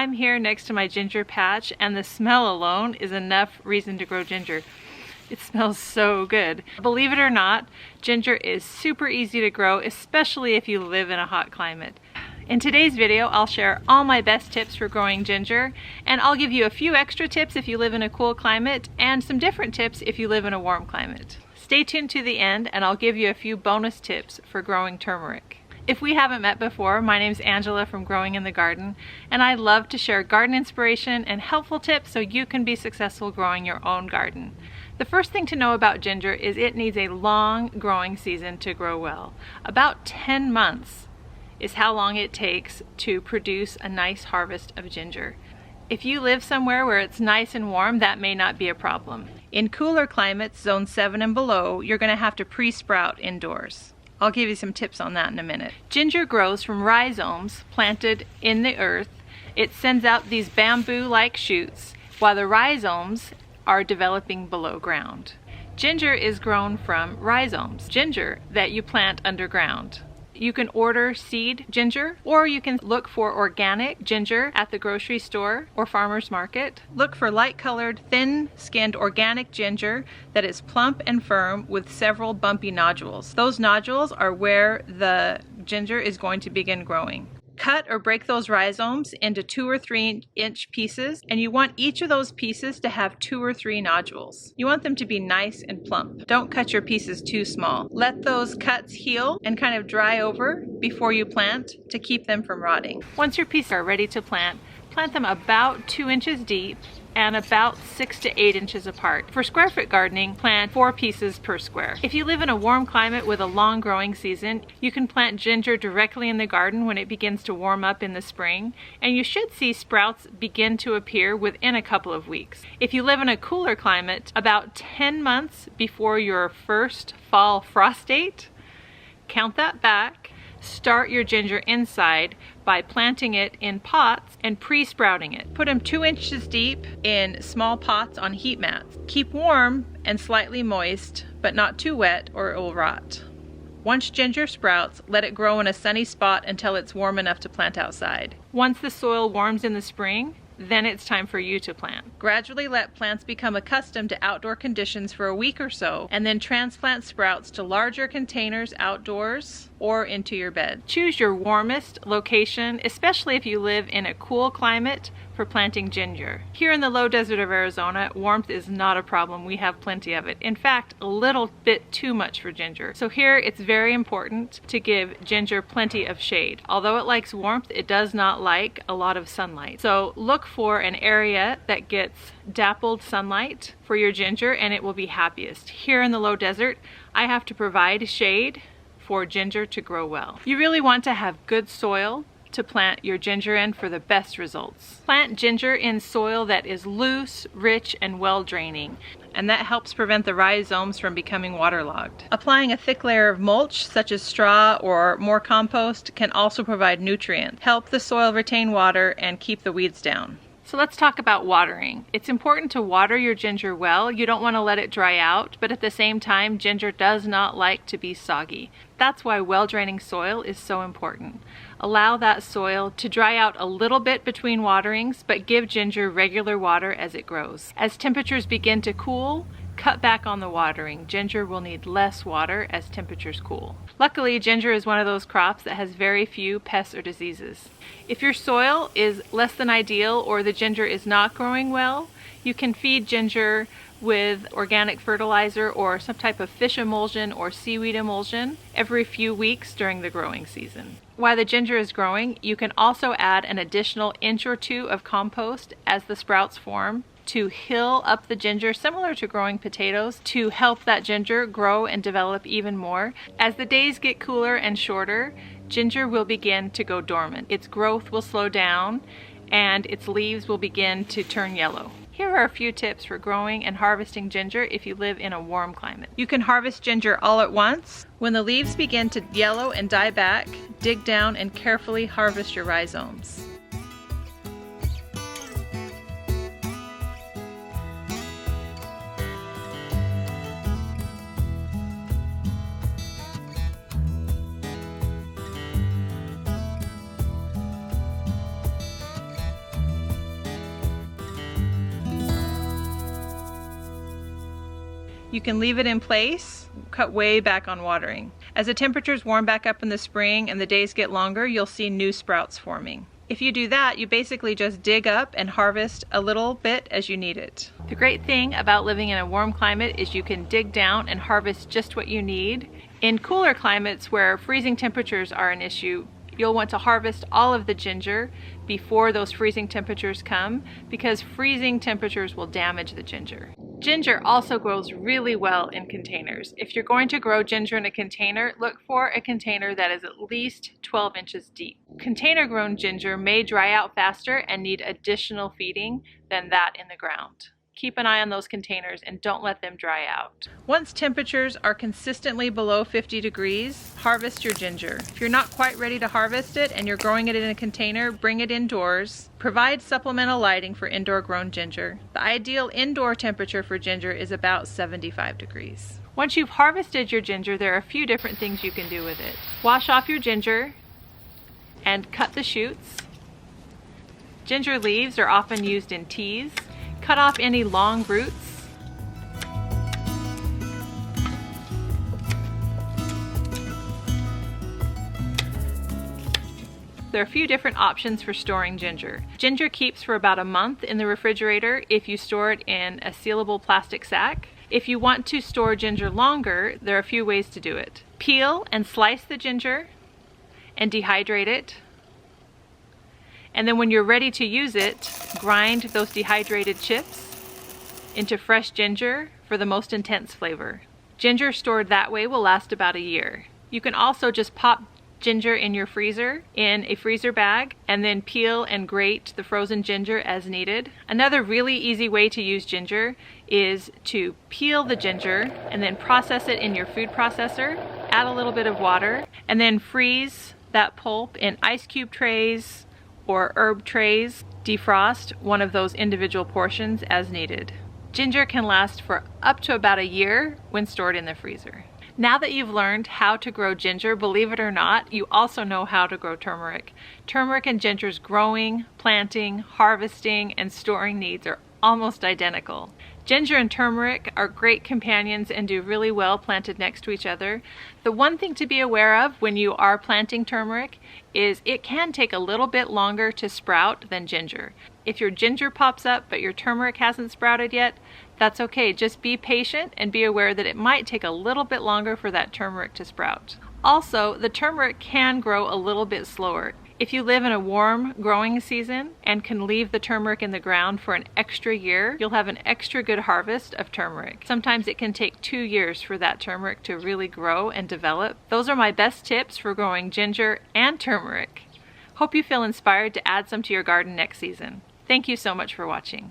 I'm here next to my ginger patch, and the smell alone is enough reason to grow ginger. It smells so good. Believe it or not, ginger is super easy to grow, especially if you live in a hot climate. In today's video, I'll share all my best tips for growing ginger, and I'll give you a few extra tips if you live in a cool climate, and some different tips if you live in a warm climate. Stay tuned to the end, and I'll give you a few bonus tips for growing turmeric. If we haven't met before, my name's Angela from Growing in the Garden, and I love to share garden inspiration and helpful tips so you can be successful growing your own garden. The first thing to know about ginger is it needs a long growing season to grow well. About 10 months is how long it takes to produce a nice harvest of ginger. If you live somewhere where it's nice and warm, that may not be a problem. In cooler climates, zone 7 and below, you're going to have to pre-sprout indoors. I'll give you some tips on that in a minute. Ginger grows from rhizomes planted in the earth. It sends out these bamboo-like shoots while the rhizomes are developing below ground. Ginger is grown from rhizomes, ginger that you plant underground. You can order seed ginger, or you can look for organic ginger at the grocery store or farmer's market. Look for light-colored, thin-skinned organic ginger that is plump and firm with several bumpy nodules. Those nodules are where the ginger is going to begin growing. Cut or break those rhizomes into 2 or 3 inch pieces, and you want each of those pieces to have 2 or 3 nodules. You want them to be nice and plump. Don't cut your pieces too small. Let those cuts heal and kind of dry over before you plant to keep them from rotting. Once your pieces are ready to plant them about 2 inches deep and about 6 to 8 inches apart. For square foot gardening, plant 4 pieces per square. If you live in a warm climate with a long growing season, you can plant ginger directly in the garden when it begins to warm up in the spring, and you should see sprouts begin to appear within a couple of weeks. If you live in a cooler climate, about 10 months before your first fall frost date, count that back. Start your ginger inside by planting it in pots and pre-sprouting it. Put them 2 inches deep in small pots on heat mats. Keep warm and slightly moist, but not too wet or it will rot. Once ginger sprouts, let it grow in a sunny spot until it's warm enough to plant outside. Once the soil warms in the spring, then it's time for you to plant. Gradually let plants become accustomed to outdoor conditions for a week or so, and then transplant sprouts to larger containers outdoors or into your bed. Choose your warmest location, especially if you live in a cool climate, for planting ginger. Here in the low desert of Arizona, warmth is not a problem. We have plenty of it. In fact, a little bit too much for ginger. So here it's very important to give ginger plenty of shade. Although it likes warmth, it does not like a lot of sunlight. So look for an area that gets dappled sunlight for your ginger and it will be happiest. Here in the low desert, I have to provide shade for ginger to grow well. You really want to have good soil to plant your ginger in for the best results. Plant ginger in soil that is loose, rich, and well draining, and that helps prevent the rhizomes from becoming waterlogged. Applying a thick layer of mulch, such as straw or more compost, can also provide nutrients, help the soil retain water, and keep the weeds down. So let's talk about watering. It's important to water your ginger well. You don't want to let it dry out, but at the same time, ginger does not like to be soggy. That's why well-draining soil is so important. Allow that soil to dry out a little bit between waterings, but give ginger regular water as it grows. As temperatures begin to cool, cut back on the watering. Ginger will need less water as temperatures cool. Luckily, ginger is one of those crops that has very few pests or diseases. If your soil is less than ideal or the ginger is not growing well, you can feed ginger with organic fertilizer or some type of fish emulsion or seaweed emulsion every few weeks during the growing season. While the ginger is growing, you can also add an additional inch or 2 of compost as the sprouts form to hill up the ginger, similar to growing potatoes, to help that ginger grow and develop even more. As the days get cooler and shorter, ginger will begin to go dormant. Its growth will slow down and its leaves will begin to turn yellow. Here are a few tips for growing and harvesting ginger if you live in a warm climate. You can harvest ginger all at once. When the leaves begin to yellow and die back, dig down and carefully harvest your rhizomes. You can leave it in place, cut way back on watering. As the temperatures warm back up in the spring and the days get longer, you'll see new sprouts forming. If you do that, you basically just dig up and harvest a little bit as you need it. The great thing about living in a warm climate is you can dig down and harvest just what you need. In cooler climates where freezing temperatures are an issue, you'll want to harvest all of the ginger before those freezing temperatures come, because freezing temperatures will damage the ginger. Ginger also grows really well in containers. If you're going to grow ginger in a container, look for a container that is at least 12 inches deep. Container grown ginger may dry out faster and need additional feeding than that in the ground. Keep an eye on those containers and don't let them dry out. Once temperatures are consistently below 50 degrees, harvest your ginger. If you're not quite ready to harvest it and you're growing it in a container, bring it indoors. Provide supplemental lighting for indoor grown ginger. The ideal indoor temperature for ginger is about 75 degrees. Once you've harvested your ginger, there are a few different things you can do with it. Wash off your ginger and cut the shoots. Ginger leaves are often used in teas. Cut off any long roots. There are a few different options for storing ginger. Ginger keeps for about a month in the refrigerator if you store it in a sealable plastic sack. If you want to store ginger longer, there are a few ways to do it. Peel and slice the ginger and dehydrate it. And then when you're ready to use it, grind those dehydrated chips into fresh ginger for the most intense flavor. Ginger stored that way will last about a year. You can also just pop ginger in your freezer in a freezer bag and then peel and grate the frozen ginger as needed. Another really easy way to use ginger is to peel the ginger and then process it in your food processor, add a little bit of water, and then freeze that pulp in ice cube trays or herb trays. Defrost one of those individual portions as needed. Ginger can last for up to about a year when stored in the freezer. Now that you've learned how to grow ginger, believe it or not, you also know how to grow turmeric. Turmeric and ginger's growing, planting, harvesting, and storing needs are almost identical. Ginger and turmeric are great companions and do really well planted next to each other. The one thing to be aware of when you are planting turmeric is it can take a little bit longer to sprout than ginger. If your ginger pops up but your turmeric hasn't sprouted yet, that's okay. Just be patient and be aware that it might take a little bit longer for that turmeric to sprout. Also, the turmeric can grow a little bit slower. If you live in a warm growing season and can leave the turmeric in the ground for an extra year, you'll have an extra good harvest of turmeric. Sometimes it can take 2 years for that turmeric to really grow and develop. Those are my best tips for growing ginger and turmeric. Hope you feel inspired to add some to your garden next season. Thank you so much for watching.